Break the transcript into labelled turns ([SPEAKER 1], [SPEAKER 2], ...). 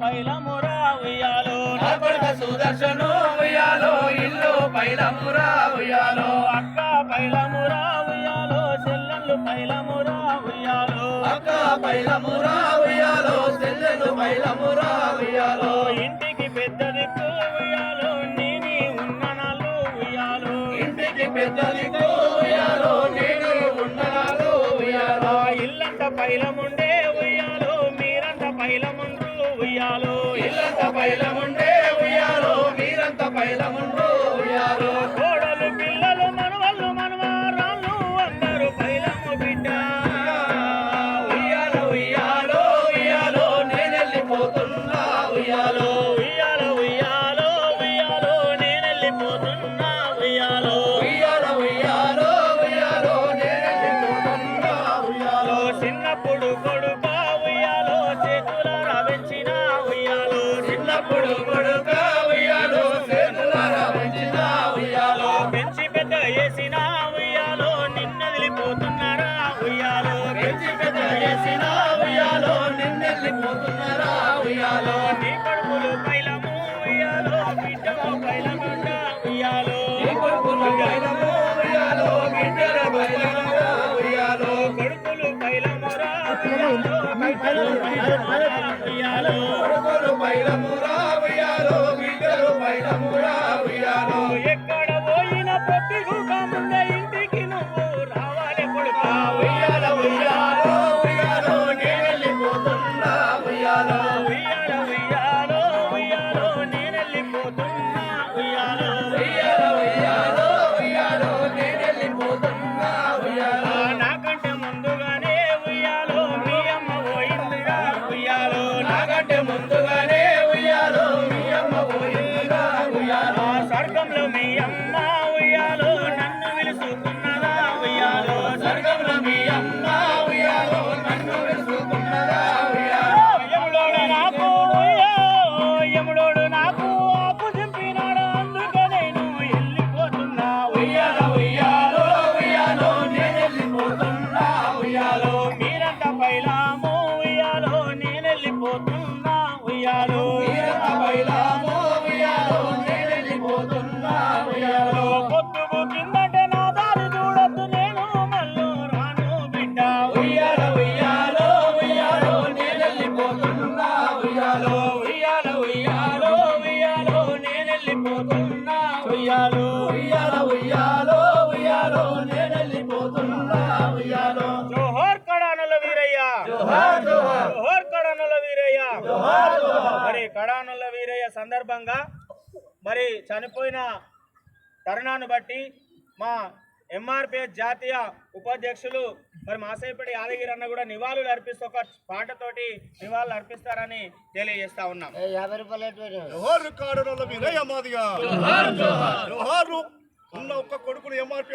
[SPEAKER 1] పైలమురా ఉయ్యాలో
[SPEAKER 2] నా కొడుక సుదర్శను ఉయ్యాలో ఇల్లు పైలమురా ఉయ్యాలో
[SPEAKER 1] అక్క పైలమురా ఉయ్యాలో చెల్లెళ్ళు పైలమురా ఉయ్యాలో
[SPEAKER 2] అక్క పైలమురా ఉయ్యాలో చెల్లెలు పైలమురా ఉయ్యాలో
[SPEAKER 1] ఇంటికి పెద్ద దిక్కు ఉయ్యాలో నేని ఉన్ననాలు ఉయ్యాలో
[SPEAKER 2] ఇంటికి పెద్ద దిక్కు ఉయ్యాలో నేను ఉండనాలు ఉయ్యాలో
[SPEAKER 1] ఇల్లంత పైలముండే ఉయ్యాలో మీరంత పైలముండ్రు ఉయ్యాలో
[SPEAKER 2] ఇల్లంత పైలముండే ఉయ్యాలో మీరంత పైలముండు ఉయ్యాలో
[SPEAKER 1] కోడలు పిల్లలు మనవళ్ళు మనవారాళ్ళు అందరూ పైలము బిడ్డ
[SPEAKER 2] ఉయ్యాలో ఉయ్యాలో ఉయ్యాలో నేనెళ్ళిపోతున్నా ఉయ్యాలో
[SPEAKER 1] ఉయ్యాలో ఉయ్యాలో ఉయ్యాలో నేనెళ్ళిపోతున్నా ఉయ్యాలో
[SPEAKER 2] ఉయ్యాలో ఉయ్యాలో ఉయ్యాలో నేనెళ్ళిపోతున్నా ఉయ్యాలో
[SPEAKER 1] చిన్నప్పుడు కొడుక ఉయ్యాలో చేతులారా పెంచిన ఉయ్యాలో
[SPEAKER 2] చిన్నప్పుడు కొడుక ఉయ్యాలో చేతులారా పెంచిన ఉయ్యాలో
[SPEAKER 1] పెంచి పెద్ద చేసిన ఉయ్యాలో నిన్నదిలిపోతున్నారా ఉయ్యాలో
[SPEAKER 2] పెంచి పెద్ద చేసిన ఉయ్యాలో నిన్నెళ్ళిపోతున్నారా ఉయ్యాలో
[SPEAKER 1] నీ కొడుకులు పైలము ఉయ్యాలో బిడ్డము పైలముండ ఉయ్యాలో
[SPEAKER 2] నీ కొడుకులు పైలము ఉయ్యాలో బిడ్డల పైలమురా ఉయ్యాలో
[SPEAKER 1] కొడుకులు పైలమురా ఉయ్యాలో బిడ్డలు పైలమురా ఉయ్యాలో
[SPEAKER 2] కొడుకులు పైలమురా ఉయ్యాలో బిడ్డలు పైలమురా ఉయ్యాలో
[SPEAKER 1] ఎక్కడ పోయిన పొత్తిగు కాముందే ఇంటికి నువ్వు రావాలి కొడుక
[SPEAKER 2] ఉయ్యాలో ఉయ్యాలో ఉయ్యాలో నేనెళ్ళిపోతున్నా ఉయ్యాలో
[SPEAKER 1] ఉయ్యాలో ఉయ్యాలో ఉయ్యాలో నేనెళ్ళిపోతున్నా ఉయ్యాలో
[SPEAKER 2] ఉయ్యాలో ఉయ్యాలో ఉయ్యాలో నేనెళ్ళిపోతున్నా ఉయ్యాలో
[SPEAKER 1] నాకంటే ముందుగానే ఉయ్యాలో మీ అమ్మ పోయిందిగా ఉయ్యాలో
[SPEAKER 2] నాకంటే ముందుగానే ఉయ్యాలో మీ అమ్మ పోయిందిగా ఉయ్యాలో
[SPEAKER 1] స్వర్గంలో మీ అమ్మ ఉయ్యాలో నన్ను పిలుచుకున్నదా ఉయ్యాలో
[SPEAKER 2] స్వర్గంలో మీ అమ్మ ఉయ్యాలో నన్ను వెలుసుకున్నదా ఉయ్యాలో
[SPEAKER 1] యముడోడు నాకు యముడోడు నాకు ఆకు చింపినాడు అందుకే నేను వెళ్ళిపోతున్నా
[SPEAKER 2] ఉయ్యాలో ఉయ్యాలో ఉయ్యాలో నేనెళ్ళిపోతున్నా ఉయ్యాలో
[SPEAKER 1] మీరంతా పైలాము ఉయ్యాలో నేనెళ్ళిపోతున్నా ఉయ్యాలో
[SPEAKER 2] మీరంత బయలామో ఉయ్యాలో నేనెళ్ళిపోతున్నా ఉయ్యాలో
[SPEAKER 1] పొద్దుగు కిందంటే నా దారి చూడొద్దు నేను మళ్ళీ రాను బిడ్డ
[SPEAKER 2] ఉయ్యాలో ఉయ్యాలో ఉయ్యాలో నేనెళ్ళిపోతున్నా ఉయ్యాలో
[SPEAKER 1] ఉయ్యాలో ఉయ్యాలో ఉయ్యాలో నేనెళ్ళిపోతున్నా ఉయ్యాలో
[SPEAKER 2] ఉయ్యాలో ఉయ్యాలో ఉయ్యాలో నేనెళ్ళిపోతున్నా ఉయ్యాలో
[SPEAKER 1] జోహార్ కడానుల వీరయ్య
[SPEAKER 2] జోహార్ జోహార్
[SPEAKER 1] జోహార్ కడానుల వీరయ్య
[SPEAKER 2] జోహార్ జోహార్
[SPEAKER 1] మరి కడానుల వీరయ్య సందర్భంగా మరి చనిపోయిన తరుణాన్ని బట్టి మా ఎంఆర్పిఎస్ జాతీయ ఉపాధ్యక్షులు మరి మాసేపటి యాదగిరి అన్న కూడా నివాళులు అర్పిస్తూ ఒక పాటతోటి నివాళులు అర్పిస్తారని తెలియజేస్తా ఉన్నాం.
[SPEAKER 3] 50 రూపాయలు
[SPEAKER 4] జోహార్ కాడనల వీరయ్య మాదిగా
[SPEAKER 2] జోహార్ జోహార్
[SPEAKER 4] జోహారు ఉన్న ఒక్క కొడుకును ఎంఆర్పీఎస్